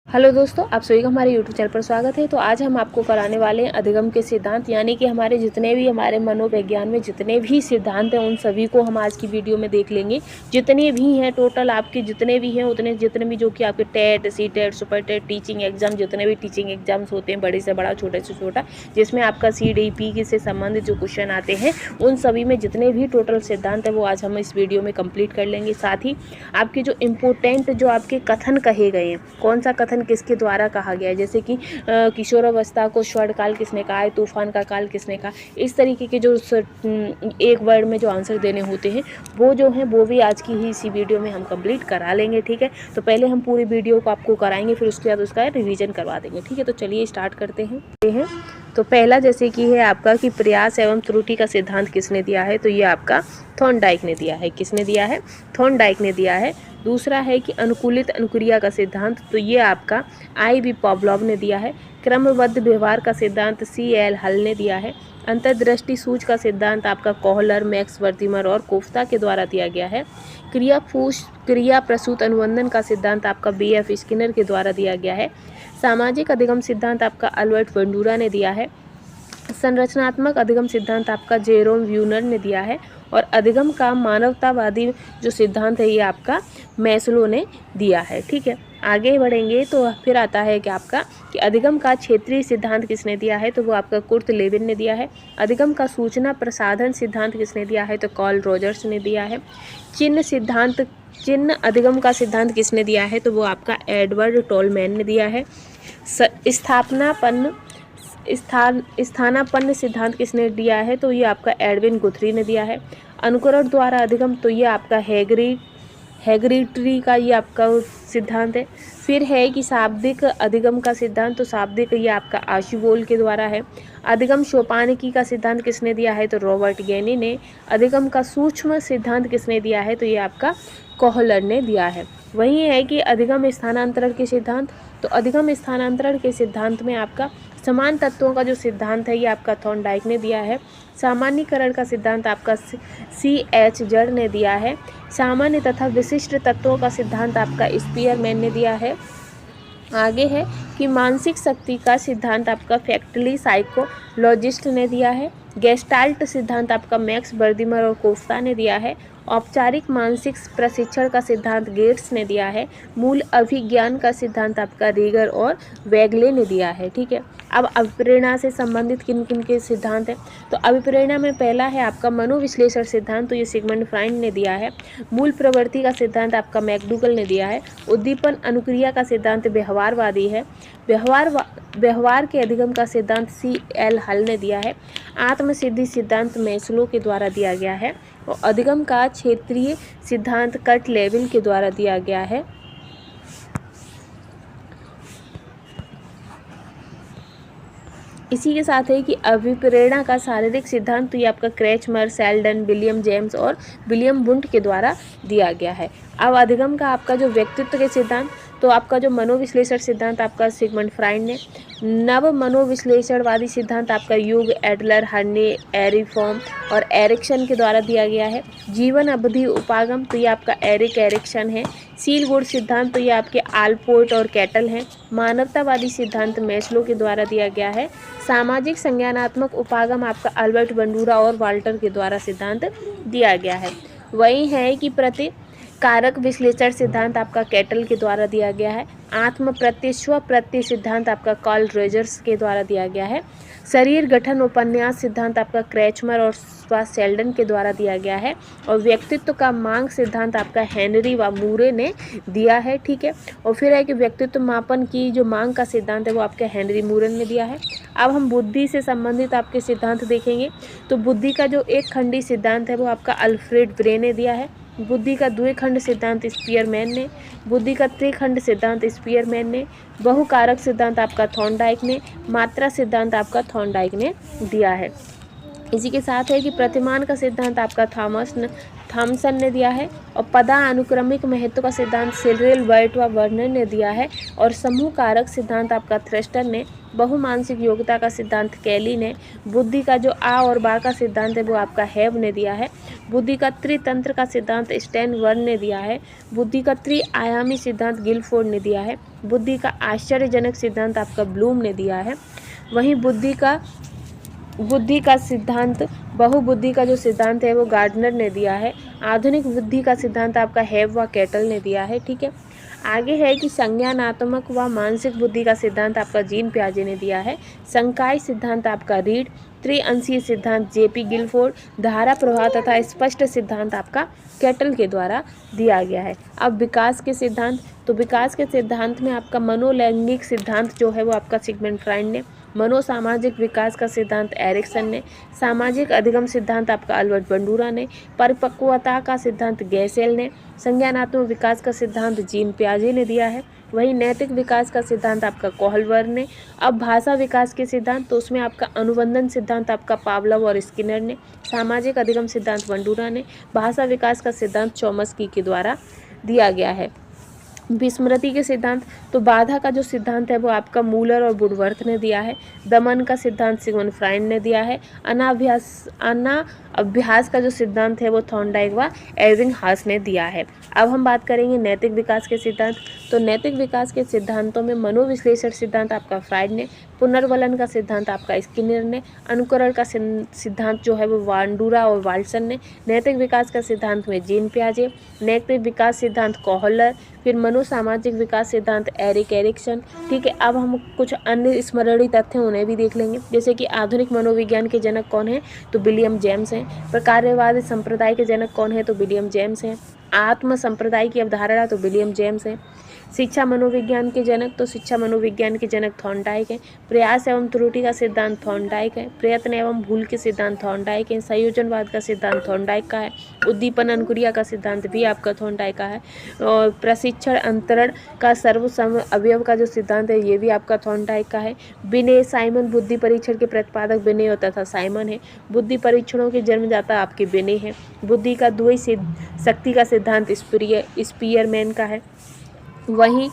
Hello दोस्तों, आप सभी का हमारे यूट्यूब चैनल पर स्वागत है। तो आज हम आपको कराने वाले हैं अधिगम के सिद्धांत, यानी कि हमारे जितने भी हमारे मनोविज्ञान में जितने भी सिद्धांत हैं उन सभी को हम आज की वीडियो में देख लेंगे। जितने भी हैं टोटल आपके जितने भी हैं उतने जितने भी जो कि आपके TET, C TET, super TET, teaching exam, जितने भी टीचिंग एग्जाम्स होते हैं, बड़े से बड़ा, छोटे से छोटा, जिसमें आपका CDP से संबंधित जो क्वेश्चन आते हैं उन सभी में जितने भी टोटल सिद्धांत है वो आज हम इस वीडियो में कंप्लीट कर लेंगे। साथ ही आपके जो इम्पोर्टेंट जो आपके कथन कहे गए हैं, कौन सा कथन किसके द्वारा कहा गया है, जैसे कि किशोरावस्था को स्वर्ण काल किसने कहा है, तूफान का काल किसने कहा, इस तरीके के जो एक वर्ड में जो आंसर देने होते हैं वो जो हैं वो भी आज की ही इसी वीडियो में हम कंप्लीट करा लेंगे। ठीक है, तो पहले हम पूरी वीडियो को आपको कराएंगे, फिर उसके बाद उसका रिवीजन करवा देंगे। ठीक है, तो चलिए स्टार्ट करते हैं। तो पहला जैसे कि है आपका कि प्रयास एवं त्रुटि का सिद्धांत किसने दिया है, तो ये आपका थॉर्नडाइक ने दिया है। किसने दिया है? थॉर्नडाइक ने दिया है। दूसरा है कि अनुकूलित अनुक्रिया का सिद्धांत, तो ये आपका IV पॉवलोव ने दिया है। क्रमबद्ध व्यवहार का सिद्धांत CL हल ने दिया है। अंतर्दृष्टि सूच का सिद्धांत आपका कोहलर, मैक्स वर्थिमर और कोफ्ता के द्वारा दिया गया है। क्रिया प्रसूत अनुबंधन का सिद्धांत आपका BF स्किनर के द्वारा दिया गया है। सामाजिक अधिगम सिद्धांत आपका अल्बर्ट बंडूरा ने दिया है। संरचनात्मक अधिगम सिद्धांत आपका जेरोम व्यूनर ने दिया है। और अधिगम का मानवतावादी जो सिद्धांत है ये आपका मैस्लो ने दिया है। ठीक है, आगे बढ़ेंगे तो फिर आता है कि आपका कि अधिगम का क्षेत्रीय सिद्धांत किसने दिया है, तो वो आपका कुर्ट लेविन ने दिया है। अधिगम का सूचना प्रसाधन सिद्धांत किसने दिया है, तो कार्ल रॉजर्स ने दिया है। चिन्ह अधिगम का सिद्धांत किसने दिया है, तो वो आपका एडवर्ड टोलमैन ने दिया है। स्थानापन्न सिद्धांत किसने दिया है, तो ये आपका एडविन गुथरी ने दिया है। अनुकरण द्वारा अधिगम, तो ये आपका हैगरिट्री का ये आपका सिद्धांत है। फिर है कि शाब्दिक अधिगम का सिद्धांत, तो शाब्दिक ये आपका आशुबोल के द्वारा है। अधिगम सोपानिकी का सिद्धांत किसने दिया है, तो रॉबर्ट गैनी ने। अधिगम का सूक्ष्म सिद्धांत किसने दिया है, तो ये आपका कोहलर ने दिया है। वही है कि अधिगम स्थानांतरण के सिद्धांत, तो अधिगम स्थानांतरण के सिद्धांत में आपका समान तत्वों का जो सिद्धांत है ये आपका थॉर्नडाइक ने दिया है। सामान्यीकरण का सिद्धांत आपका CH जड़ ने दिया है। सामान्य तथा विशिष्ट तत्वों का सिद्धांत आपका स्पीयरमैन ने दिया है। आगे है कि मानसिक शक्ति का सिद्धांत आपका फैक्टली साइकोलॉजिस्ट ने दिया है। गेस्टाल्ट सिद्धांत आपका मैक्स वर्दिमर और कोफ्ता ने दिया है। औपचारिक मानसिक प्रशिक्षण का सिद्धांत गेट्स ने दिया है। मूल अभिज्ञान का सिद्धांत आपका रीगर और वेगले ने दिया है। ठीक है, अब अभिप्रेरणा से संबंधित किन किन के सिद्धांत हैं, तो अभिप्रेरणा में पहला है आपका मनोविश्लेषण सिद्धांत, तो ये सिगमंड फ्राइड ने दिया है। मूल प्रवृत्ति का सिद्धांत आपका मैकडूगल ने दिया है। उद्दीपन अनुक्रिया का सिद्धांत व्यवहारवादी है। व्यवहार के अधिगम का सिद्धांत CL हल ने दिया है। आत्मसिद्धि सिद्धांत मैस्लो के द्वारा दिया गया है। और अधिगम का क्षेत्रीय सिद्धांत कर्ट लेविन के द्वारा दिया गया है। इसी के साथ है कि अभिप्रेरणा का शारीरिक सिद्धांत, तो ये आपका क्रेचमर, सेल्डन, विलियम जेम्स और विलियम वुंट के द्वारा दिया गया है। अब अधिगम का आपका जो व्यक्तित्व के सिद्धांत, तो आपका जो मनोविश्लेषण सिद्धांत आपका सिगमंड फ्राइड ने। नव मनोविश्लेषणवादी सिद्धांत आपका युग, एडलर, हर्ने, एरिफॉर्म और एरिक्सन के द्वारा दिया गया है। जीवन अवधि उपागम, तो ये आपका एरिक्सन है। सीलवुड सिद्धांत, तो ये आपके आलपोर्ट और कैटल हैं। मानवतावादी सिद्धांत मैस्लो के द्वारा दिया गया है। सामाजिक संज्ञानात्मक उपागम आपका अल्बर्ट बंडूरा और वाल्टर के द्वारा सिद्धांत दिया गया है। वही है कि कारक विश्लेषण सिद्धांत आपका कैटल के द्वारा दिया गया है। आत्म प्रत्यय स्व प्रत्यय सिद्धांत आपका कार्ल रॉजर्स के द्वारा दिया गया है। शरीर गठन उपन्यास सिद्धांत आपका क्रेचमर और सेल्डन के द्वारा दिया गया है। और व्यक्तित्व का मांग सिद्धांत आपका हेनरी व मूरे ने दिया है। ठीक है, और फिर है कि व्यक्तित्व मापन की जो मांग का सिद्धांत है वो आपके हेनरी मूरे ने दिया है। अब हम बुद्धि से संबंधित आपके सिद्धांत देखेंगे, तो बुद्धि का जो एक खंडी सिद्धांत है वो आपका अल्फ्रेड ब्रे ने दिया है। बुद्धि का द्विखंड सिद्धांत स्पीयरमैन ने। बुद्धि का त्रिखंड सिद्धांत स्पीयरमैन ने। बहुकारक सिद्धांत आपका थॉर्नडाइक ने। मात्रा सिद्धांत आपका थॉर्नडाइक ने दिया है। इसी के साथ है कि प्रतिमान का सिद्धांत आपका थॉमसन ने दिया है, और पदानुक्रमिक महत्व का सिद्धांत सिरिल वर्ट व वर्नर ने दिया है, और समूह कारक सिद्धांत आपका थ्रस्टर ने, बहुमानसिक योग्यता का सिद्धांत कैली ने, बुद्धि का जो आ और बा का सिद्धांत है वो आपका हैव ने दिया है, बुद्धि का त्रितंत्र का सिद्धांत स्टैनवर्न ने दिया है, बुद्धि का त्रिआयामी सिद्धांत गिलफोर्ड ने दिया है, बुद्धि का आश्चर्यजनक सिद्धांत आपका ब्लूम ने दिया है। वहीं बुद्धि का सिद्धांत, बहुबुद्धि का जो सिद्धांत है वो गार्डनर ने दिया है। आधुनिक बुद्धि का सिद्धांत आपका हैव व कैटल ने दिया है। ठीक है, आगे है कि संज्ञानात्मक व मानसिक बुद्धि का सिद्धांत आपका जीन पियाजे ने दिया है। संकाय सिद्धांत आपका रीड, त्रिअंशीय सिद्धांत जेपी गिलफोर्ड, धारा प्रवाह तथा स्पष्ट सिद्धांत आपका कैटल के द्वारा दिया गया है। अब विकास के सिद्धांत, तो विकास के सिद्धांत में आपका मनोलैंगिक सिद्धांत जो है वो आपका सिगमंड फ्राइड ने, मनोसामाजिक विकास का सिद्धांत एरिक्सन ने, सामाजिक अधिगम सिद्धांत आपका अल्बर्ट बंडूरा ने, परिपक्वता का सिद्धांत गैसेल ने, संज्ञानात्मक विकास का सिद्धांत जीन पियाजे ने दिया है। वहीं नैतिक विकास का सिद्धांत आपका कोहलवर्न ने। अब भाषा विकास के सिद्धांत, तो उसमें आपका अनुबंधन सिद्धांत आपका पावलोव और स्किनर ने, सामाजिक अधिगम सिद्धांत बंडूरा ने, भाषा विकास का सिद्धांत चॉम्स्की के द्वारा दिया गया है। विस्मृति के सिद्धांत, तो बाधा का जो सिद्धांत है वो आपका मूलर और वुडवर्थ ने दिया है। दमन का सिद्धांत सिगमंड फ्राइड ने दिया है। अनाभ्यास का जो सिद्धांत है वो थॉर्नडाइक व एबिंगहास ने दिया है। अब हम बात करेंगे नैतिक विकास के सिद्धांत, तो नैतिक विकास के सिद्धांतों में मनोविश्लेषण सिद्धांत आपका फ्राइड ने, पुनर्वलन का सिद्धांत आपका स्किनर ने, अनुकरण का सिद्धांत जो है वो वांडूरा और वाल्सन ने, नैतिक विकास का सिद्धांत में जीन पियाजे, नैतिक विकास सिद्धांत कोहलर, फिर मनोसामाजिक विकास सिद्धांत एरिक्सन। ठीक है, अब हम कुछ अन्य स्मरणीय तथ्य उन्हें भी देख लेंगे, जैसे कि आधुनिक मनोविज्ञान के जनक कौन है, तो विलियम जेम्स हैं। प्रकार्यवादी संप्रदाय के जनक कौन है, तो विलियम जेम्स हैं। आत्म संप्रदाय की अवधारणा, तो विलियम जेम्स हैं। शिक्षा मनोविज्ञान के जनक, तो शिक्षा मनोविज्ञान के जनक थॉर्नडाइक हैं। प्रयास एवं त्रुटि का सिद्धांत थॉर्नडाइक है। प्रयत्न एवं भूल के सिद्धांत थॉर्नडाइक हैं। संयोजनवाद का सिद्धांत थॉर्नडाइक का है। उद्दीपन अनुक्रिया का सिद्धांत भी आपका थॉर्नडाइक का है। और प्रशिक्षण अंतरण का सर्वसम अवयव का जो सिद्धांत है ये भी आपका थॉर्नडाइक का है। बिने साइमन, बुद्धि परीक्षण के प्रतिपादक बिने तथा साइमन है। बुद्धि परीक्षणों के जन्मदाता आपके बिने हैं। बुद्धि का द्वयी शक्ति का सिद्धांत स्पीयरमैन का है। वहीं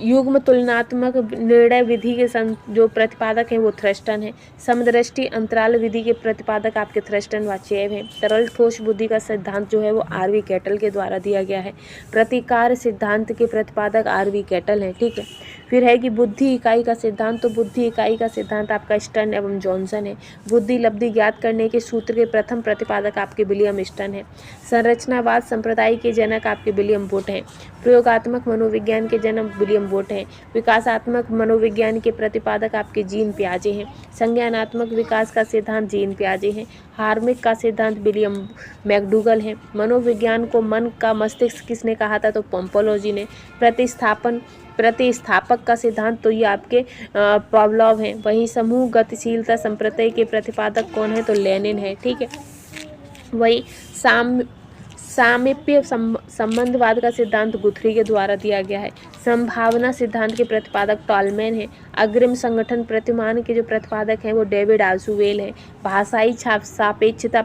युग्म तुलनात्मक निर्णय विधि के जो प्रतिपादक हैं वो थ्रस्टन है। समदृष्टि अंतराल विधि के प्रतिपादक आपके थ्रस्टन व चेव हैं। तरल ठोस बुद्धि का सिद्धांत जो है वो आरवी कैटल के द्वारा दिया गया है। प्रतिकार सिद्धांत के प्रतिपादक आरवी कैटल हैं। ठीक है, फिर है कि बुद्धि इकाई का सिद्धांत, तो बुद्धि इकाई का सिद्धांत आपका स्टर्न एवं जॉनसन है। बुद्धि लब्धि ज्ञात करने के सूत्र के प्रथम प्रतिपादक आपके विलियम स्टर्न है। संरचनावाद संप्रदाय के जनक आपके विलियम वुड हैं। प्रयोगात्मक मनोविज्ञान के जनक विलियम वुड हैं। विकासात्मक मनोविज्ञान के प्रतिपादक आपके जीन पियाजे हैं। संज्ञानात्मक विकास का सिद्धांत जीन पियाजे हैं। हार्मिक का सिद्धांत विलियम मैकडूगल हैं। मनोविज्ञान को मन का मस्तिष्क किसने कहा था, तो पोम्पोलॉजी ने। प्रतिस्थापक का सिद्धांत, तो ये आपके पावलोव हैं। वहीं समूह गतिशीलता संप्रत्यय के प्रतिपादक कौन है, तो लेनिन है। ठीक है, वही सामीप्य संबंधवाद का सिद्धांत गुथरी के द्वारा दिया गया है। संभावना सिद्धांत के प्रतिपादक टॉलमैन है। अग्रिम संगठन प्रतिमान के जो प्रतिपादक हैं वो डेविड आल्सुवेल हैं। भाषाई सापेक्षता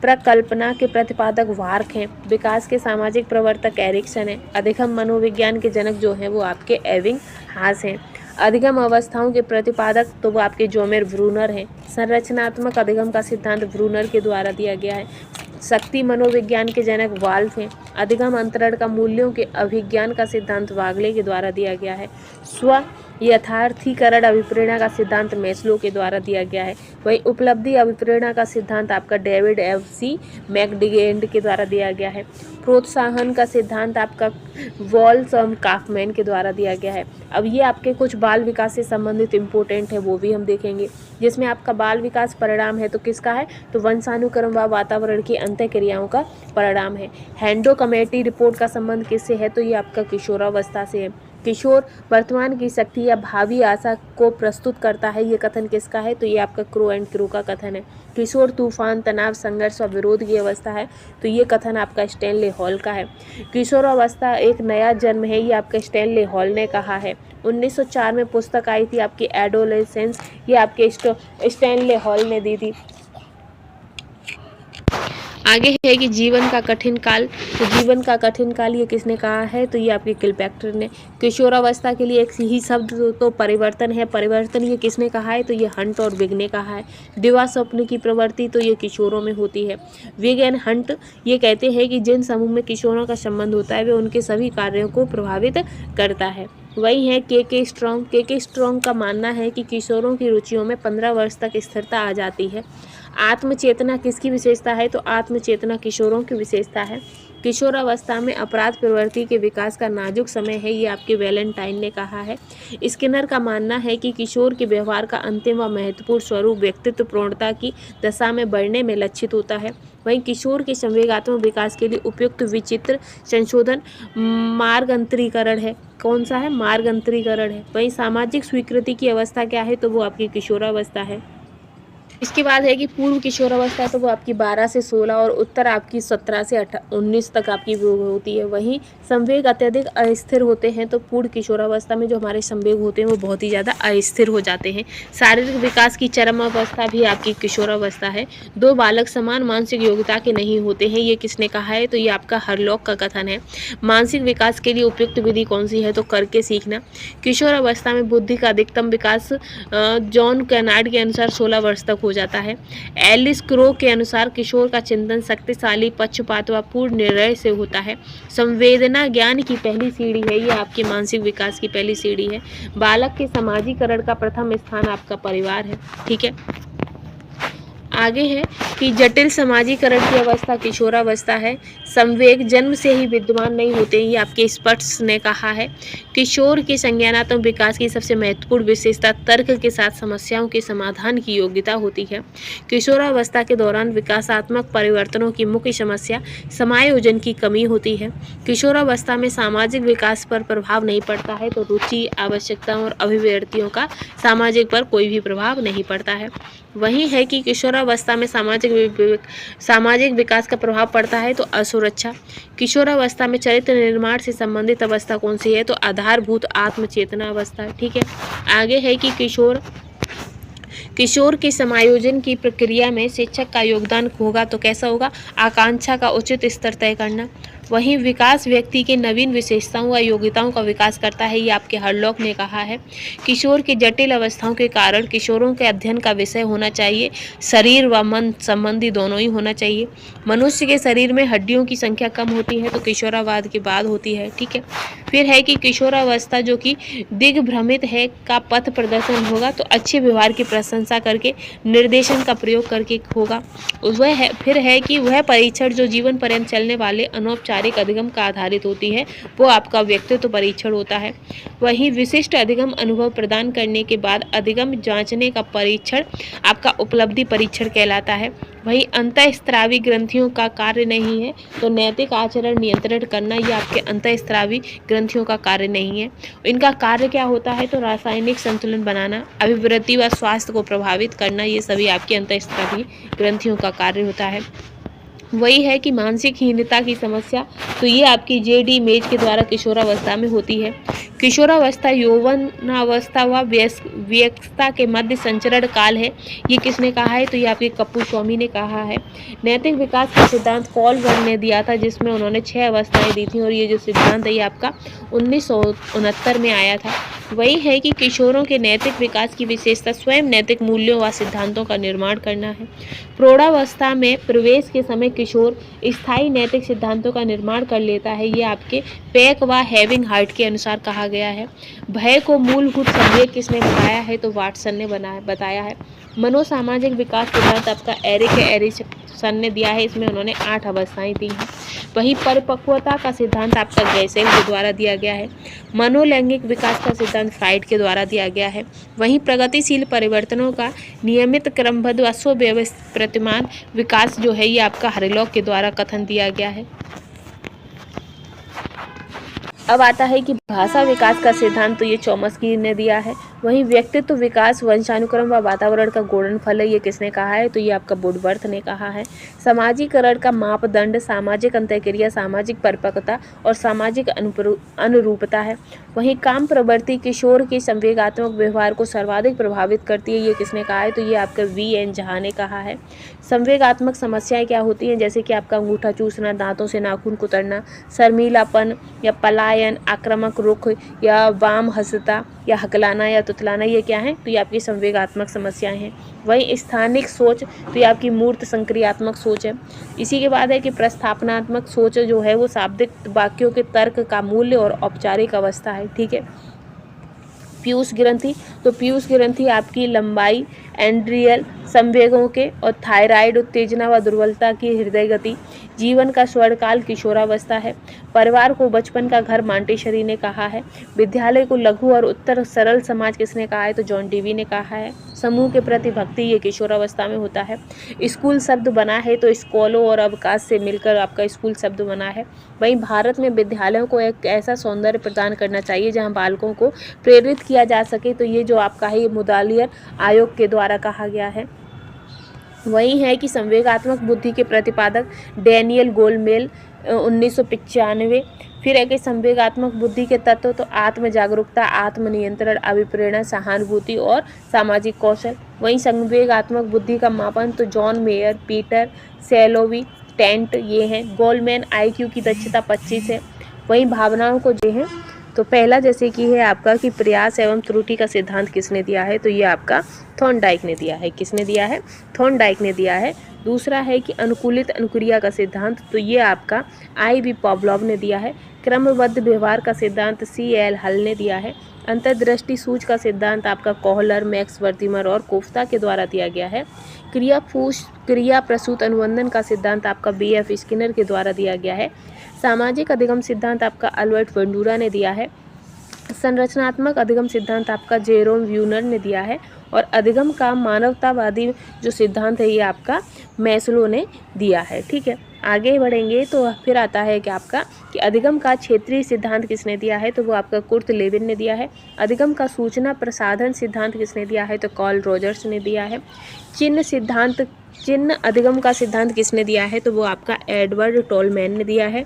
प्रकल्पना के प्रतिपादक वार्क हैं। विकास के सामाजिक प्रवर्तक एरिक्सन हैं। अधिगम मनोविज्ञान के जनक जो हैं वो आपके एबिंगहास हैं। अधिगम अवस्थाओं के प्रतिपादक, तो वो आपके जोमेर ब्रूनर हैं। संरचनात्मक अधिगम का सिद्धांत ब्रूनर के द्वारा दिया गया है। शक्ति मनोविज्ञान के जनक वाल्फ हैं। अधिगम अंतरण का मूल्यों के अभिज्ञान का सिद्धांत वागले के द्वारा दिया गया है। स्व यथार्थीकरण अभिप्रेरणा का सिद्धांत मैस्लो के द्वारा दिया गया है। वही उपलब्धि अभिप्रेरणा का सिद्धांत आपका डेविड एफ.सी. मैकडिगेंड के द्वारा दिया गया है। प्रोत्साहन का सिद्धांत आपका वॉल्स और काफमैन के द्वारा दिया गया है। अब ये आपके कुछ बाल विकास से संबंधित इम्पोर्टेंट है, वो भी हम देखेंगे, जिसमें आपका बाल विकास परिणाम है तो किसका है, तो वंशानुक्रम व वातावरण की अंतःक्रियाओं का परिणाम है। हैंडो कमेटी रिपोर्ट का संबंध किससे है, तो ये आपका किशोरावस्था से है। किशोर वर्तमान की शक्ति या भावी आशा को प्रस्तुत करता है, ये कथन किसका है, तो ये आपका क्रो एंड क्रो का कथन है। किशोर तूफान तनाव संघर्ष और विरोध की अवस्था है, तो ये कथन आपका स्टैनले हॉल का है। किशोरावस्था एक नया जन्म है, ये आपका स्टैनले हॉल ने कहा है। 1904 में पुस्तक आई थी आपकी एडोलेसेंस, ये आपके स्टैनले हॉल ने दी थी। आगे है कि जीवन का कठिन काल। तो जीवन का कठिन काल ये किसने कहा है? तो ये आपके किलपैक्टर ने। किशोरावस्था के लिए एक ही शब्द तो परिवर्तन है। परिवर्तन ये किसने कहा है? तो ये हंट और विग ने कहा है। दिवा स्वप्न की प्रवृत्ति तो ये किशोरों में होती है। विग एंड हंट ये कहते हैं कि जिन समूह में किशोरों का संबंध होता है वे उनके सभी कार्यों को प्रभावित करता है। वही है के स्ट्रॉन्ग। के स्ट्रॉन्ग का मानना है कि किशोरों की रुचियों में 15 वर्ष तक स्थिरता आ जाती है। आत्मचेतना किसकी विशेषता है? तो आत्मचेतना किशोरों की विशेषता है। किशोरावस्था में अपराध प्रवृत्ति के विकास का नाजुक समय है, ये आपके वैलेंटाइन ने कहा है। स्किनर का मानना है कि किशोर के व्यवहार का अंतिम व महत्वपूर्ण स्वरूप व्यक्तित्व प्रौढ़ता की दशा में बढ़ने में लक्षित होता है। वहीं किशोर के संवेगात्मक विकास के लिए उपयुक्त विचित्र संशोधन मार्गांतरीकरण है। कौन सा है? मार्गांतरीकरण है। वहीं सामाजिक स्वीकृति की अवस्था क्या है? तो वो आपकी किशोरावस्था है। इसके बाद है कि पूर्व किशोरावस्था तो वो आपकी 12 से 16 और उत्तर आपकी 17 से 19 तक आपकी वो होती है। वहीं संवेग अत्यधिक अस्थिर होते हैं। तो पूर्व किशोरावस्था में जो हमारे संवेग होते हैं वो बहुत ही ज़्यादा अस्थिर हो जाते हैं। शारीरिक विकास की चरम अवस्था भी आपकी किशोरावस्था है। दो बालक समान मानसिक योग्यता के नहीं होते हैं, ये किसने कहा है? तो ये आपका हरलॉक का कथन है। मानसिक विकास के लिए उपयुक्त विधि कौन सी है? तो करके सीखना। किशोरावस्था में बुद्धि का अधिकतम विकास जॉन कैनार्ड के अनुसार 16 वर्ष तक हो जाता है। एलिस क्रो के अनुसार किशोर का चिंतन शक्तिशाली, पक्षपात व पूर्ण निर्णय से होता है। संवेदना ज्ञान की पहली सीढ़ी है, ये आपके मानसिक विकास की पहली सीढ़ी है। बालक के समाजीकरण का प्रथम स्थान आपका परिवार है। ठीक है, आगे है कि जटिल समाजीकरण की अवस्था किशोरावस्था है। संवेग जन्म से ही विद्यमान नहीं होते, ये आपके स्पर्ट्स ने कहा है। किशोर के संज्ञानात्मक विकास की सबसे महत्वपूर्ण विशेषता तर्क के साथ समस्याओं के समाधान की योग्यता होती है। किशोरावस्था के दौरान विकासात्मक परिवर्तनों की मुख्य समस्या समायोजन की कमी होती है। किशोरावस्था में सामाजिक विकास पर प्रभाव नहीं पड़ता है, तो रुचि, आवश्यकताओं और अभिव्यक्तियों का सामाजिक पर कोई भी प्रभाव नहीं पड़ता है। वही है कि किशोरावस्था में सामाजिक विकास का प्रभाव पड़ता है, तो असुरक्षा। किशोरावस्था में चरित्र निर्माण से संबंधित अवस्था कौन सी है? तो आधारभूत आत्मचेतना अवस्था। ठीक है, आगे है कि किशोर के समायोजन की प्रक्रिया में शिक्षक का योगदान होगा, तो कैसा होगा? आकांक्षा का उचित स्तर तय करना। वहीं विकास व्यक्ति के नवीन विशेषताओं व योग्यताओं का विकास करता है, ये आपके हरलॉक ने कहा है। किशोर की जटिल अवस्थाओं के कारण किशोरों के अध्ययन का विषय होना चाहिए शरीर व मन संबंधी दोनों ही होना चाहिए। मनुष्य के शरीर में हड्डियों की संख्या कम होती है, तो किशोरावाद के बाद होती है। ठीक है, फिर है कि किशोरावस्था जो कि दिग्भ्रमित है का पथ प्रदर्शन होगा, तो अच्छे व्यवहार की प्रशंसा करके निर्देशन का प्रयोग करके होगा। फिर है कि वह परीक्षण जो जीवन पर्यंत चलने वाले अनौपचारिक अधिगम का आधारित होती है, वो आपका व्यक्तित्व परीक्षण होता है। वहीं विशिष्ट अधिगम अनुभव प्रदान करने के बाद अधिगम जांचने का परीक्षण आपका उपलब्धि परीक्षण कहलाता है। वहीं अंतःस्रावी ग्रंथियों का कार्य नहीं है, तो नैतिक आचरण नियंत्रण करना ये आपके अंतःस्रावी ग्रंथियों का कार्य नहीं है। इनका कार्य क्या होता है? तो रासायनिक संतुलन बनाना, अभिवृद्धि व स्वास्थ्य को प्रभावित करना, ये सभी आपके अंतःस्रावी ग्रंथियों का कार्य होता है। वही है कि मानसिक हीनता की समस्या, तो ये आपकी जेडी मेज के द्वारा किशोरावस्था में होती है। किशोरावस्था यौवनावस्था व वयस्कता के मध्य संचरण काल है, ये किसने कहा है? तो ये आपके कपूर स्वामी ने कहा है। नैतिक विकास का सिद्धांत कॉलबर्ग ने दिया था, जिसमें उन्होंने 6 अवस्थाएं दी थी, और ये जो सिद्धांत है ये आपका 1969 में आया था। वही है कि किशोरों के नैतिक विकास की विशेषता स्वयं नैतिक मूल्यों व सिद्धांतों का निर्माण करना है। प्रौढ़ावस्था में प्रवेश के समय किशोर स्थायी नैतिक सिद्धांतों का निर्माण कर लेता है, ये आपके पैक व हैविंग हार्ट के अनुसार कहा गया है। भय को मूलभूत संवेग किसने बताया है? तो वाटसन ने बताया है। मनोसामाजिक विकास सिद्धांत आपका एरिक्सन ने दिया है, इसमें उन्होंने 8 अवस्थाएं दी हैं। वहीं परिपक्वता का सिद्धांत आपका गैसेल के द्वारा दिया गया है। मनोलैंगिक विकास का सिद्धांत फ्राइड के द्वारा दिया गया है। वहीं प्रगतिशील परिवर्तनों का नियमित क्रमबद्ध व सुव्यवस्थित प्रतिमान विकास जो है, ये आपका हरलॉक के द्वारा कथन दिया गया है। अब आता है कि भाषा विकास का सिद्धांत, तो ये चॉम्स्की ने दिया है। वहीं व्यक्तित्व विकास वंशानुक्रम व वातावरण का गुणनफल है, ये किसने कहा है? तो ये आपका वुडवर्थ ने कहा है। सामाजिकरण का मापदंड सामाजिक अंतःक्रिया, सामाजिक परिपक्वता और सामाजिक अनुरूपता है। वहीं काम प्रवृत्ति किशोर के संवेगात्मक व्यवहार को सर्वाधिक प्रभावित करती है, ये किसने कहा है? तो ये आपका VN झा ने कहा है। संवेगात्मक समस्याएं क्या होती हैं? जैसे कि आपका अंगूठा चूसना, दांतों से नाखून कुतरना, शर्मीलापन या पलायन, आक्रामक रुख या वाम हंसता या हकलाना या तुतलाना, ये क्या है? तो ये आपकी संवेगात्मक समस्याएं हैं। वहीं स्थानिक सोच, तो ये आपकी मूर्त संक्रियात्मक सोच है। इसी के बाद है कि प्रस्थापनात्मक सोच जो है वो शाब्दिक वाक्यों के तर्क का मूल्य और औपचारिक अवस्था है। ठीक है। पीयूष ग्रंथि, तो पीयूष ग्रंथि आपकी लंबाई, एंड्रियल संवेगों के और थायराइड उत्तेजना व दुर्बलता की हृदय गति, जीवन का स्वर्णकाल किशोरावस्था है। परिवार को बचपन का घर मांटेशरी ने कहा है। विद्यालय को लघु और उत्तर सरल समाज किसने कहा है? तो जॉन डीवी ने कहा है। समूह के प्रति भक्ति, ये किशोरावस्था में होता है। स्कूल शब्द बना है तो स्कूलों और अवकाश से मिलकर आपका स्कूल शब्द बना है। वहीं भारत में विद्यालयों को एक ऐसा सौंदर्य प्रदान करना चाहिए जहां बालकों को प्रेरित किया जा सके, तो ये जो आपका है मुदालियर आयोग के द्वारा कहा गया है। वही है कि संवेगात्मक बुद्धि के प्रतिपादक डैनियल गोलमेल 1995। फिर है कि संवेगात्मक बुद्धि के तत्व, तो आत्म जागरूकता, आत्मनियंत्रण, अभिप्रेरणा, सहानुभूति और सामाजिक कौशल। वहीं संवेगात्मक बुद्धि का मापन, तो जॉन मेयर, पीटर सेलोवी, टेंट, ये हैं। गोलमैन IQ की दक्षता 25 है। वहीं भावनाओं को जो है, तो पहला जैसे कि है आपका कि प्रयास एवं त्रुटि का सिद्धांत किसने दिया है? तो ये आपका थॉर्नडाइक ने दिया है। किसने दिया है? थॉर्नडाइक ने दिया है। दूसरा है कि अनुकूलित अनुक्रिया का सिद्धांत, तो ये आपका IB पॉवलोव ने दिया है। क्रमबद्ध व्यवहार का सिद्धांत CL हल ने दिया है। अंतर्दृष्टि सूच का सिद्धांत आपका कोहलर, मैक्स वर्थिमर और कोफ्ता के द्वारा दिया गया है। क्रिया प्रसूत अनुबंधन का सिद्धांत आपका BF स्किनर के द्वारा दिया गया है। सामाजिक अधिगम सिद्धांत आपका अल्बर्ट बंडूरा ने दिया है। संरचनात्मक अधिगम सिद्धांत आपका जेरोम व्यूनर ने दिया है। और अधिगम का मानवतावादी जो सिद्धांत है ये आपका मैस्लो ने दिया है। ठीक है, आगे बढ़ेंगे तो फिर आता है कि आपका कि अधिगम का क्षेत्रीय सिद्धांत किसने दिया है? तो वो आपका कुर्ट लेविन ने दिया है। अधिगम का सूचना प्रसाधन सिद्धांत किसने दिया है? तो कार्ल रॉजर्स ने दिया है। चिन्ह अधिगम का सिद्धांत किसने दिया है? तो वो आपका एडवर्ड टोलमैन ने दिया है।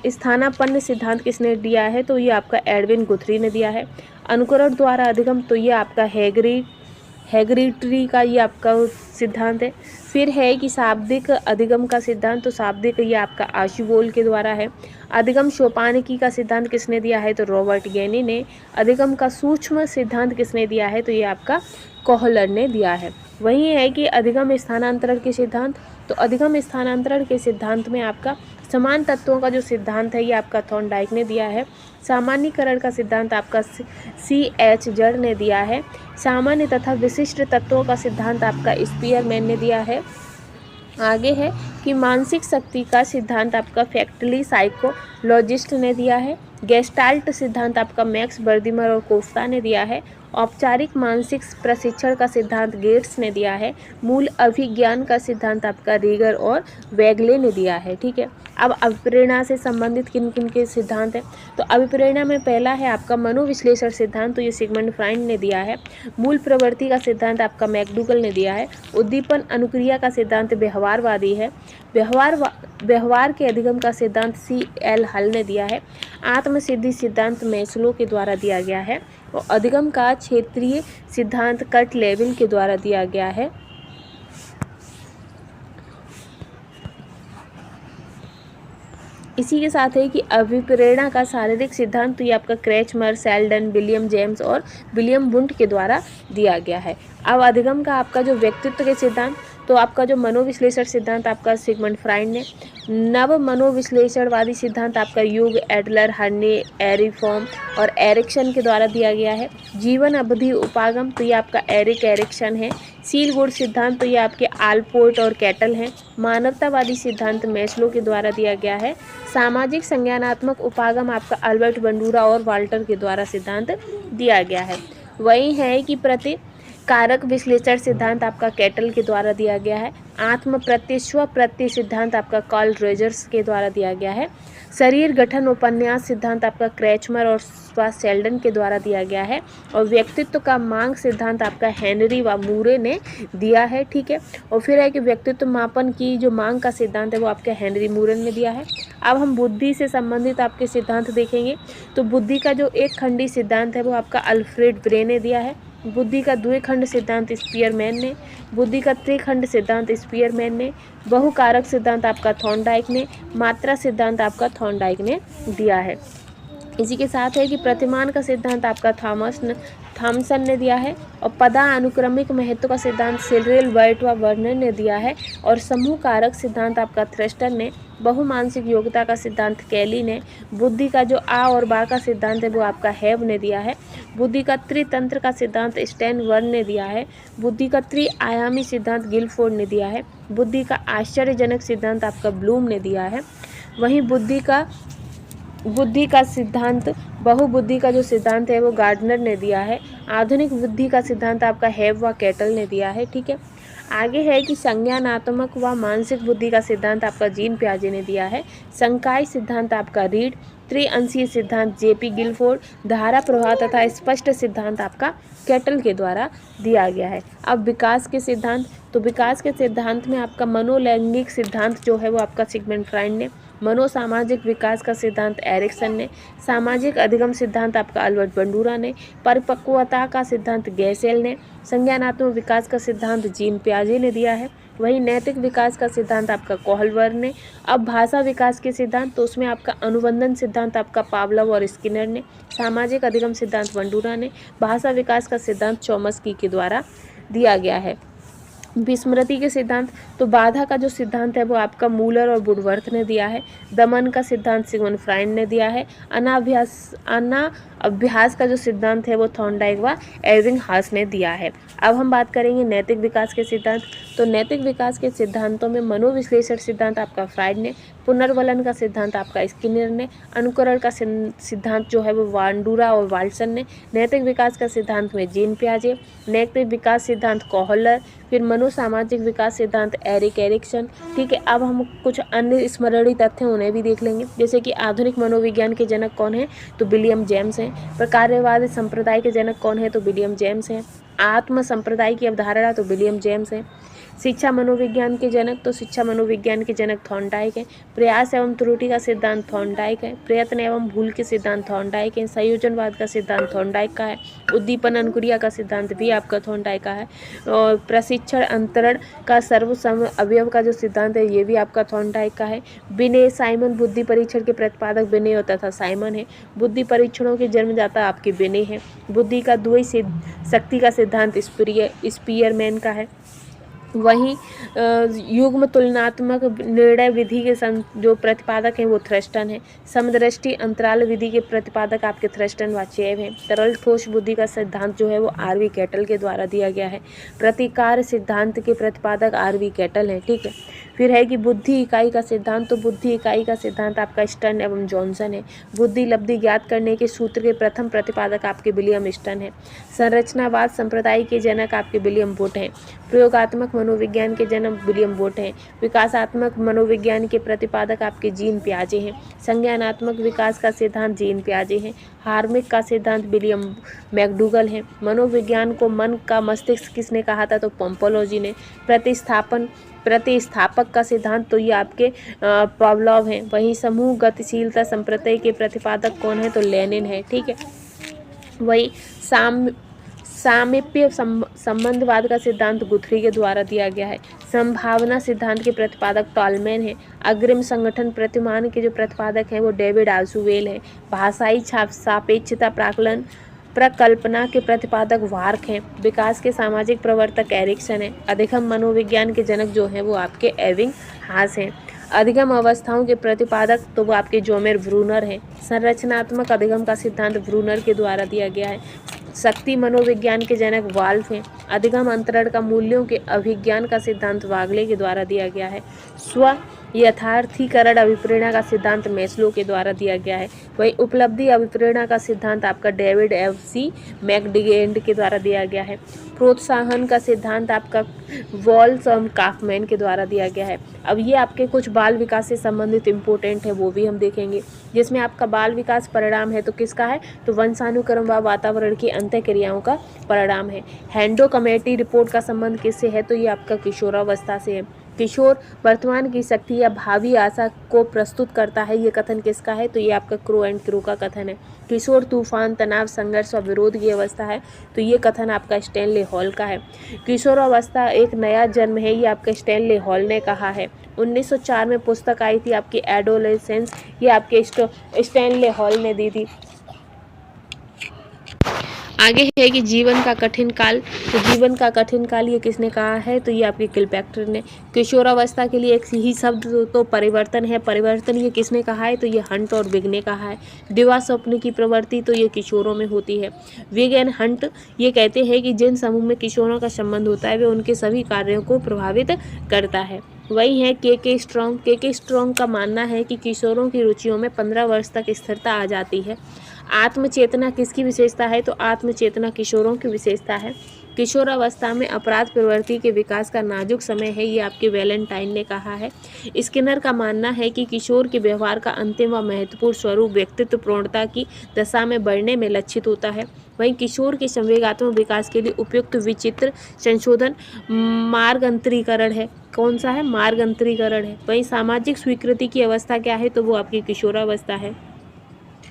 स्थानापन्न सिद्धांत किसने दिया है? तो ये आपका एडविन गुथरी ने दिया है। अनुकरण द्वारा अधिगम, तो ये आपका हैग्रीट्री का ये आपका सिद्धांत है। फिर है कि शाब्दिक अधिगम का सिद्धांत, तो शाब्दिक ये आपका आशुबोल के द्वारा है। अधिगम सोपानिकी का सिद्धांत किसने दिया है? तो रॉबर्ट गैनी ने। अधिगम का सूक्ष्म सिद्धांत किसने दिया है? तो ये आपका कोहलर ने दिया है। वही है कि अधिगम स्थानांतरण के सिद्धांत, तो अधिगम स्थानांतरण के सिद्धांत में आपका समान तत्वों का जो सिद्धांत है ये आपका थॉर्नडाइक ने दिया है। सामान्यीकरण का सिद्धांत आपका CH जड़ ने दिया है। सामान्य तथा विशिष्ट तत्वों का सिद्धांत आपका स्पीयरमैन ने दिया है। आगे है कि मानसिक शक्ति का सिद्धांत आपका फैक्टली साइकोलॉजिस्ट ने दिया है। गेस्टाल्ट सिद्धांत आपका मैक्स वर्थिमर और कोफ्ता ने दिया है। औपचारिक मानसिक प्रशिक्षण का सिद्धांत गेट्स ने दिया है। मूल अभिज्ञान का सिद्धांत आपका रीगर और वेगले ने दिया है। ठीक है, अब अभिप्रेरणा से संबंधित किन किन के सिद्धांत हैं? तो अभिप्रेरणा में पहला है आपका मनोविश्लेषण सिद्धांत, तो ये सिगमंड फ्राइड ने दिया है। मूल प्रवृत्ति का सिद्धांत आपका मैकडूगल ने दिया है। उद्दीपन अनुक्रिया का सिद्धांत व्यवहारवादी है। व्यवहार के अधिगम का सिद्धांत CL हल ने दिया है। आत्मसिद्धि सिद्धांत मैस्लो के द्वारा दिया गया है। और अधिगम का क्षेत्रीय सिद्धांत कर्ट लेविन के द्वारा दिया गया है। इसी के साथ है कि अभिप्रेरणा का शारीरिक सिद्धांत, तो ये आपका क्रैचमर, सेल्डन, विलियम जेम्स और विलियम वुंट के द्वारा दिया गया है। अब अधिगम का आपका जो व्यक्तित्व के सिद्धांत, तो आपका जो मनोविश्लेषण सिद्धांत आपका सिगमंड फ्राइड ने। नव मनोविश्लेषणवादी सिद्धांत आपका यूग, एडलर, हर्नी, एरिफॉर्म और एरिक्सन के द्वारा दिया गया है। जीवन अवधि उपागम, तो ये आपका एरिक एरिक्सन है। सील गुण सिद्धांत, तो ये आपके आलपोर्ट और कैटल हैं। मानवतावादी सिद्धांत मैस्लो के द्वारा दिया गया है। सामाजिक संज्ञानात्मक उपागम आपका अल्बर्ट बंडूरा और वाल्टर के द्वारा सिद्धांत दिया गया है। वही है कि कारक विश्लेषण सिद्धांत आपका कैटल के द्वारा दिया गया है। आत्म प्रत्यय स्व प्रत्यय सिद्धांत आपका कार्ल रॉजर्स के द्वारा दिया गया है। शरीर गठन उपन्यास सिद्धांत आपका क्रैचमर और शेल्डन के द्वारा दिया गया है। और व्यक्तित्व का मांग सिद्धांत आपका हेनरी व मूरे ने दिया है, ठीक है। और फिर है कि व्यक्तित्व मापन की जो मांग का सिद्धांत है वो आपका हेनरी मूरन ने दिया है। अब हम बुद्धि से संबंधित आपके सिद्धांत देखेंगे। तो बुद्धि का जो एक खंडी सिद्धांत है वो आपका अल्फ्रेड ब्रे ने दिया है। बुद्धि का द्विखंड सिद्धांत स्पीयरमैन ने, बुद्धि का त्रिखंड सिद्धांत स्पीयरमैन ने, बहुकारक सिद्धांत आपका थॉर्नडाइक ने, मात्रा सिद्धांत आपका थॉर्नडाइक ने दिया है। इसी के साथ है कि प्रतिमान का सिद्धांत आपका थॉमसन ने दिया है। और पदानुक्रमिक महत्व का सिद्धांत सिरिल वर्ट व वर्नर ने दिया है। और समूह कारक सिद्धांत आपका थ्रस्टर ने, बहुमानसिक योग्यता का सिद्धांत कैली ने, बुद्धि का जो आ और बा का सिद्धांत है वो आपका हैव ने दिया है। बुद्धि का त्रितंत्र का सिद्धांत स्टैनवर्न ने दिया है। बुद्धि का त्रिआयामी सिद्धांत गिलफोर्ड ने दिया है। बुद्धि का आश्चर्यजनक सिद्धांत आपका ब्लूम ने दिया है। वहीं बुद्धि का सिद्धांत बहुबुद्धि का जो सिद्धांत है वो गार्डनर ने दिया है। आधुनिक बुद्धि का सिद्धांत आपका हैव व कैटल ने दिया है, ठीक है। आगे है कि संज्ञानात्मक व मानसिक बुद्धि का सिद्धांत आपका जीन पियाजे ने दिया है। संकाय सिद्धांत आपका रीड, त्रिअंशीय सिद्धांत जेपी गिलफोर्ड, धारा प्रवाह तथा स्पष्ट सिद्धांत आपका कैटल के द्वारा दिया गया है। अब विकास के सिद्धांत, तो विकास के सिद्धांत में आपका मनोलैंगिक सिद्धांत जो है वो आपका सिगमंड फ्राइड ने, मनोसामाजिक विकास का सिद्धांत एरिक्सन ने, सामाजिक अधिगम सिद्धांत आपका अल्बर्ट बंडूरा ने, परिपक्वता का सिद्धांत गैसेल ने, संज्ञानात्मक विकास का सिद्धांत जीन पियाजे ने दिया है। वहीं नैतिक विकास का सिद्धांत आपका कोहलबर्ग ने। अब भाषा विकास के सिद्धांत, तो उसमें आपका अनुबंधन सिद्धांत आपका पावलोव और स्किनर ने, सामाजिक अधिगम सिद्धांत बंडूरा ने, भाषा विकास का सिद्धांत चॉम्स्की के द्वारा दिया गया है। विस्मृति के सिद्धांत, तो बाधा का जो सिद्धांत है वो आपका मूलर और वुडवर्थ ने दिया है। दमन का सिद्धांत सिगमंड फ्राइड ने दिया है। अनाभ्यास का जो सिद्धांत है वो थॉर्नडाइक व एबिंगहास ने दिया है। अब हम बात करेंगे नैतिक विकास के सिद्धांत। तो नैतिक विकास के सिद्धांतों में मनोविश्लेषण सिद्धांत आपका फ्राइड ने, पुनर्वलन का सिद्धांत आपका स्किनर ने, अनुकरण का सिद्धांत जो है वो वांडूरा और वाल्सन ने, नैतिक विकास का सिद्धांत में जीन पियाजे, नैतिक विकास सिद्धांत कोहलर, फिर मनोसामाजिक विकास सिद्धांत एरिक्सन, ठीक है। अब हम कुछ अन्य स्मरणीय तथ्य उन्हें भी देख लेंगे, जैसे कि आधुनिक मनोविज्ञान के जनक कौन है, तो विलियम जेम्स हैं। प्रकारवादी संप्रदाय के जनक कौन है, तो विलियम जेम्स हैं। आत्म संप्रदाय की अवधारणा, तो विलियम जेम्स हैं। शिक्षा मनोविज्ञान के जनक, तो शिक्षा मनोविज्ञान के जनक थॉर्नडाइक हैं। प्रयास एवं त्रुटि का सिद्धांत थॉर्नडाइक है। प्रयत्न एवं भूल के सिद्धांत थॉर्नडाइक हैं। संयोजनवाद का सिद्धांत थॉर्नडाइक का है। उद्दीपन अनुक्रिया का सिद्धांत भी आपका थॉर्नडाइक का है। और प्रशिक्षण अंतरण का सर्वसम अवयव का जो सिद्धांत है ये भी आपका थॉर्नडाइक का है। बिने साइमन बुद्धि परीक्षण के प्रतिपादक बिने और तथा साइमन है। बुद्धि परीक्षणों के जन्मदाता आपके बिने हैं। बुद्धि का द्वैत शक्ति का सिद्धांत स्पीयरमैन का है। वहीं युग्म तुलनात्मक निर्णय विधि के जो प्रतिपादक हैं वो थ्रस्टन है। समदृष्टि अंतराल विधि के प्रतिपादक आपके थ्रस्टन व चेव हैं। तरल ठोस बुद्धि का सिद्धांत जो है वो आरवी कैटल के द्वारा दिया गया है। प्रतिकार सिद्धांत के प्रतिपादक आरवी कैटल हैं, ठीक है। फिर है कि बुद्धि इकाई का सिद्धांत, तो बुद्धि इकाई का सिद्धांत आपका स्टर्न एवं जॉनसन है। बुद्धि लब्धि ज्ञात करने के सूत्र के प्रथम प्रतिपादक आपके विलियम स्टर्न है। संरचनावाद संप्रदाय के जनक आपके विलियम बोट हैं। प्रयोगात्मक मनोविज्ञान के जनक विलियम बोट हैं। विकासात्मक मनोविज्ञान के प्रतिपादक आपके जीन पियाजे हैं। संज्ञानात्मक विकास का सिद्धांत जीन पियाजे हैं। हार्मिक का सिद्धांत विलियम मैकडूगल है। मनोविज्ञान को मन का मस्तिष्क किसने कहा था, तो पोम्पोलोजी ने। प्रतिस्थापक का सिद्धांत, तो ये आपके पावलोव हैं। वहीं समूह गतिशीलता संप्रदाय के प्रतिपादक कौन है, तो लेनिन है, ठीक है। वही सामीप्य संबंधवाद का सिद्धांत गुथरी के द्वारा दिया गया है। संभावना सिद्धांत के प्रतिपादक टॉलमैन है। अग्रिम संगठन प्रतिमान के जो प्रतिपादक हैं वो डेविड आल्सुवेल है। भाषाई सापेक्षता प्रकल्पना के प्रतिपादक वार्क हैं। विकास के सामाजिक प्रवर्तक एरिक्सन है। अधिगम मनोविज्ञान के जनक जो हैं वो आपके एबिंगहास हैं। अधिगम अवस्थाओं के प्रतिपादक, तो वो आपके जोमेर ब्रूनर हैं। संरचनात्मक अधिगम का सिद्धांत ब्रूनर के द्वारा दिया गया है। शक्ति मनोविज्ञान के जनक वाल्फ हैं। अधिगम अंतरण का मूल्यों के अभिज्ञान का सिद्धांत वागले के द्वारा दिया गया है। स्व यथार्थीकरण अभिप्रेरणा का सिद्धांत मैस्लो के द्वारा दिया गया है। वही उपलब्धि अभिप्रेरणा का सिद्धांत आपका डेविड एफ.सी. मैकडीगेंड के द्वारा दिया गया है। प्रोत्साहन का सिद्धांत आपका वॉल्स काफमैन के द्वारा दिया गया है। अब ये आपके कुछ बाल विकास से संबंधित इम्पोर्टेंट है, वो भी हम देखेंगे। जिसमें आपका बाल विकास परिणाम है तो किसका है, तो वंशानुक्रम व वातावरण की अंतःक्रियाओं का परिणाम है। हैंडो कमेटी रिपोर्ट का संबंध किससे है, तो ये आपका किशोरावस्था से है। किशोर वर्तमान की शक्ति या भावी आशा को प्रस्तुत करता है, ये कथन किसका है, तो ये आपका क्रो एंड क्रू का कथन है। किशोर तूफान, तनाव, संघर्ष और विरोध की अवस्था है, तो ये कथन आपका स्टैनले हॉल का है। किशोरावस्था एक नया जन्म है, ये आपके स्टैनले हॉल ने कहा है। 1904 में पुस्तक आई थी आपकी एडोलेसेंस, ये आपके स्टैनले हॉल ने दी थी। आगे है कि जीवन का कठिन काल, तो जीवन का कठिन काल ये किसने कहा है, तो ये आपके किलपैक्टर ने। किशोरावस्था के लिए एक ही शब्द तो परिवर्तन है, परिवर्तन ये किसने कहा है, तो ये हंट और विग ने कहा है। दिवा स्वप्न की प्रवृत्ति तो ये किशोरों में होती है। विग एंड हंट ये कहते हैं कि जिन समूह में किशोरों का संबंध होता है वे उनके सभी कार्यों को प्रभावित करता है। वही है के स्ट्रॉन्ग का मानना है कि किशोरों की रुचियों में 15 वर्ष तक स्थिरता आ जाती है। आत्मचेतना किसकी विशेषता है, तो आत्मचेतना किशोरों की विशेषता है। किशोरावस्था में अपराध प्रवृत्ति के विकास का नाजुक समय है, ये आपके वैलेंटाइन ने कहा है। स्किनर का मानना है कि किशोर के व्यवहार का अंतिम व महत्वपूर्ण स्वरूप व्यक्तित्व प्रौढ़ता की दशा में बढ़ने में लक्षित होता है। वहीं किशोर के संवेगात्मक विकास के लिए उपयुक्त विचित्र संशोधन मार्गांतरीकरण है। कौन सा है, मार्गांतरीकरण है। वहीं सामाजिक स्वीकृति की अवस्था क्या है, तो वो आपकी किशोरावस्था है।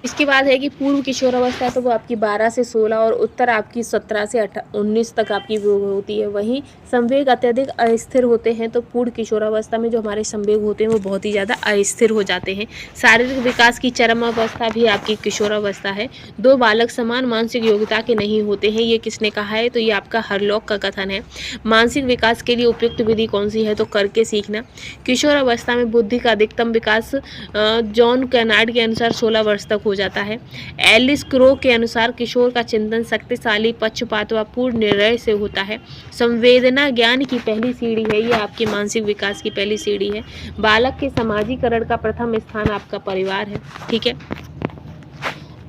इसके बाद है कि पूर्व किशोरावस्था, तो वो आपकी 12 से 16 और उत्तर आपकी 17 से 19 तक आपकी वो होती है। वहीं संवेग अत्यधिक अस्थिर होते हैं, तो पूर्व किशोरावस्था में जो हमारे संवेग होते हैं वो बहुत ही ज़्यादा अस्थिर हो जाते हैं। शारीरिक विकास की चरम अवस्था भी आपकी किशोरावस्था है। दो बालक समान मानसिक योग्यता के नहीं होते हैं, ये किसने कहा है, तो ये आपका हरलॉक का कथन है। मानसिक विकास के लिए उपयुक्त विधि कौन सी है, तो करके सीखना। किशोरावस्था में बुद्धि का अधिकतम विकास जॉन कैनार्ड के अनुसार 16 वर्ष तक हो जाता है। एलिस क्रो के अनुसार किशोर का चिंतन शक्तिशाली, पक्षपात व पूर्ण निर्णय से होता है। संवेदना ज्ञान की पहली सीढ़ी है, ये आपके मानसिक विकास की पहली सीढ़ी है। बालक के समाजीकरण का प्रथम स्थान आपका परिवार है। ठीक है,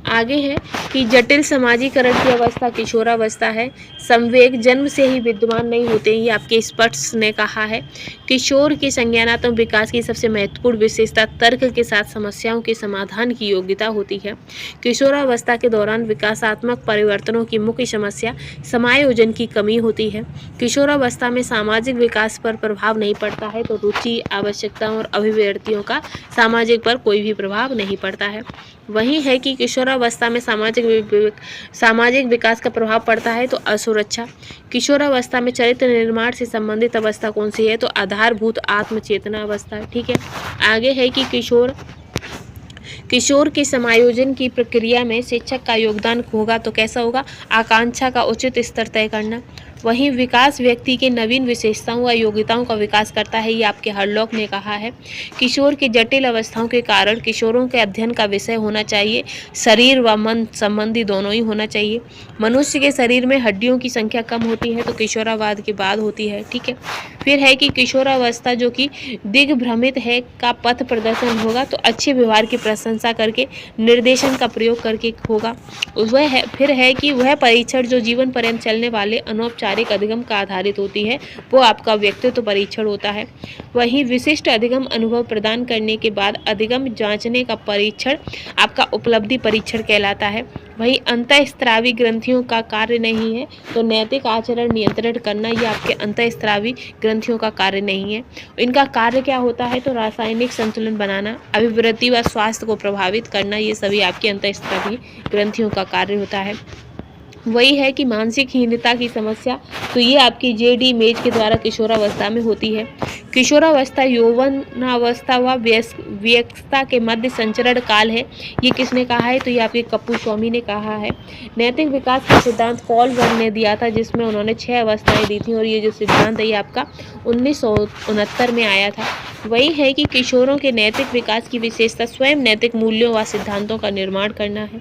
आगे है कि जटिल समाजीकरण की अवस्था किशोरावस्था है। संवेग जन्म से ही विद्यमान नहीं होते, ये आपके स्पर्ट्स ने कहा है। किशोर के संज्ञानात्मक विकास की सबसे महत्वपूर्ण विशेषता तर्क के साथ समस्याओं के समाधान की योग्यता होती है। किशोरावस्था के दौरान विकासात्मक परिवर्तनों की मुख्य समस्या समायोजन की कमी होती है। किशोरावस्था में सामाजिक विकास पर प्रभाव नहीं पड़ता है, तो रुचि, आवश्यकताओं और अभिव्यक्तियों का सामाजिक पर कोई भी प्रभाव नहीं पड़ता है। वही है कि किशोरावस्था में सामाजिक विकास का प्रभाव पड़ता है, तो असुरक्षा। किशोरावस्था में चरित्र निर्माण से संबंधित अवस्था कौन सी है, तो आधारभूत आत्मचेतना अवस्था। ठीक है, आगे है कि किशोर के समायोजन की प्रक्रिया में शिक्षक का योगदान होगा, तो कैसा होगा, आकांक्षा का उचित स्तर तय करना। वहीं विकास व्यक्ति के नवीन विशेषताओं व योग्यताओं का विकास करता है, ये आपके हरलॉक ने कहा है। किशोर के जटिल अवस्थाओं के कारण किशोरों के अध्ययन का विषय होना चाहिए शरीर व मन संबंधी दोनों ही होना चाहिए। मनुष्य के शरीर में हड्डियों की संख्या कम होती है, तो किशोरावाद के बाद होती है। ठीक है, फिर है कि किशोरावस्था जो कि दिग्भ्रमित है का पथ प्रदर्शन होगा, तो अच्छे व्यवहार की प्रशंसा करके निर्देशन का प्रयोग करके होगा। फिर है कि वह परीक्षण जो जीवन पर्यंत चलने वाले अनौपचारिक अधिगम का आधारित होती है, वो आपका व्यक्तित्व परीक्षण होता है। वहीं विशिष्ट अधिगम अनुभव प्रदान करने के बाद अधिगम जांचने का परीक्षण आपका उपलब्धि परीक्षण कहलाता है। वहीं अंतःस्रावी ग्रंथियों का कार्य नहीं है, तो नैतिक आचरण नियंत्रण करना ये आपके अंतःस्रावी ग्रंथियों का कार्य नहीं है। इनका कार्य क्या होता है, तो रासायनिक संतुलन बनाना, अभिवृद्धि व स्वास्थ्य को प्रभावित करना, ये सभी आपकी अंतःस्रावी ग्रंथियों का कार्य होता है। वही है कि मानसिक हीनता की समस्या, तो ये आपकी जेडी मेज के द्वारा किशोरावस्था में होती है। किशोरावस्था यौवनावस्था व वयस्कता के मध्य संचरण काल है। ये किसने कहा है? तो ये आपके कप्पू स्वामी ने कहा है। नैतिक विकास का सिद्धांत कॉलबर्ग ने दिया था, जिसमें उन्होंने 6 अवस्थाएं दी थी और ये जो सिद्धांत है ये आपका 1969 में आया था। वही है कि किशोरों के नैतिक विकास की विशेषता स्वयं नैतिक मूल्यों व सिद्धांतों का निर्माण करना है।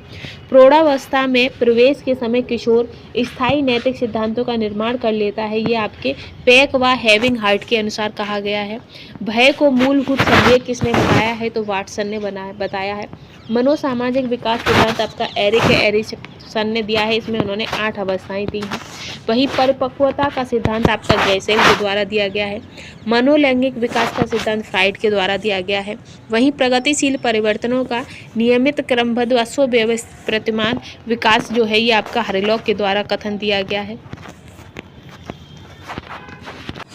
प्रौढ़ावस्था में प्रवेश के समय किशोर स्थायी नैतिक सिद्धांतों का निर्माण कर लेता है। ये आपके पैक व हेविंग हार्ट के अनुसार कहा गया है। भय को मूलभूत संवेग किसने बताया है? तो वाटसन ने बताया है। मनोसामाजिक विकास सिद्धांत आपका एरिक्सन ने दिया है। इसमें उन्होंने 8 अवस्थाएं दी हैं। वहीं परिपक्वता का सिद्धांत आपका गैसेल के द्वारा दिया गया है। मनोलैंगिक विकास का सिद्धांत फ्राइड के द्वारा दिया गया है। वहीं प्रगतिशील परिवर्तनों का नियमित क्रमबद्ध व सुव्यवस्थित प्रतिमान विकास जो है ये आपका हरलॉक के द्वारा कथन दिया गया है।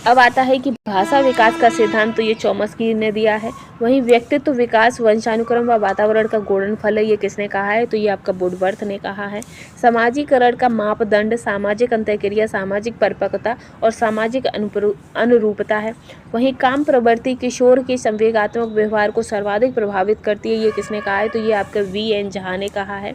अब आता है कि भाषा विकास का सिद्धांत, तो ये चॉम्स्की ने दिया है। वहीं व्यक्तित्व विकास वंशानुक्रम व वातावरण का गुणनफल है, ये किसने कहा है? तो ये आपका वुडवर्थ ने कहा है। समाजीकरण का मापदंड सामाजिक अंतःक्रिया, सामाजिक परिपक्वता और सामाजिक अनुरूपता है। वहीं काम प्रवृत्ति किशोर के संवेगात्मक व्यवहार को सर्वाधिक प्रभावित करती है, ये किसने कहा है? तो ये आपका V.N. झा ने कहा है।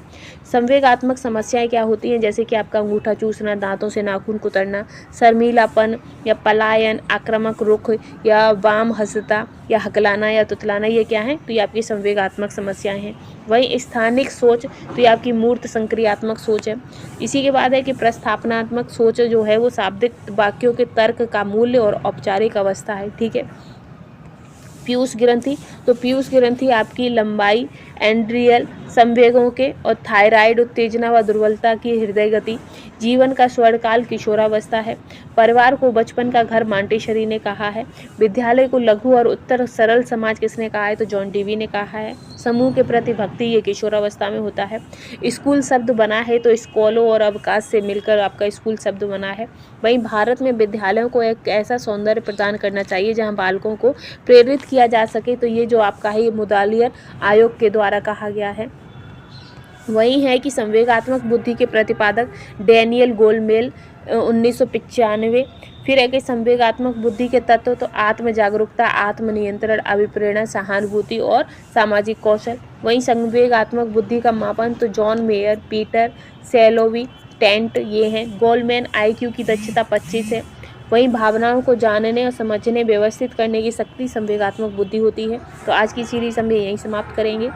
संवेगात्मक समस्याएं क्या होती हैं? जैसे कि आपका अंगूठा चूसना, दांतों से नाखून कुतरना, शर्मीलापन या पलायन, आक्रामक रुख या वाम हंसता या हकलाना या तुतलाना, ये क्या है? तो ये आपकी संवेगात्मक समस्याएं हैं। वहीं स्थानिक सोच, तो ये आपकी मूर्त संक्रियात्मक सोच है। इसी के बाद है कि प्रस्थापनात्मक सोच जो है वो शाब्दिक वाक्यों के तर्क का मूल्य और औपचारिक अवस्था है। ठीक है। पीयूष ग्रंथि, तो पीयूष ग्रंथि आपकी लंबाई, एंड्रियल संवेगों के और थायराइड उत्तेजना व दुर्बलता की हृदय गति, जीवन का स्वर्णकाल किशोरावस्था है। परिवार को बचपन का घर मांटेशरी ने कहा है। विद्यालय को लघु और उत्तर सरल समाज किसने कहा है? तो जॉन डीवी ने कहा है। समूह के प्रति भक्ति ये किशोरावस्था में होता है। स्कूल शब्द बना है, तो स्कूलों और अवकाश से मिलकर आपका स्कूल शब्द बना है। वहीं भारत में विद्यालयों को एक ऐसा सौंदर्य प्रदान करना चाहिए जहां बालकों को प्रेरित किया जा सके, तो ये जो आपका है मुदालियर आयोग के द्वारा कहा गया है। वही है कि संवेगात्मक बुद्धि के प्रतिपादक डैनियल गोलमेल 1995। फिर है कि संवेगात्मक बुद्धि के तत्व, तो आत्म जागरूकता, आत्मनियंत्रण, अभिप्रेरणा, सहानुभूति और सामाजिक कौशल। वहीं संवेगात्मक बुद्धि का मापन, तो जॉन मेयर, पीटर सैलोवी, टेंट ये हैं। गोलमैन IQ की दक्षता 25 है। वहीं भावनाओं को जानने और समझने, व्यवस्थित करने की शक्ति संवेगात्मक बुद्धि होती है। तो आज की सीरीज हम यहीं समाप्त करेंगे।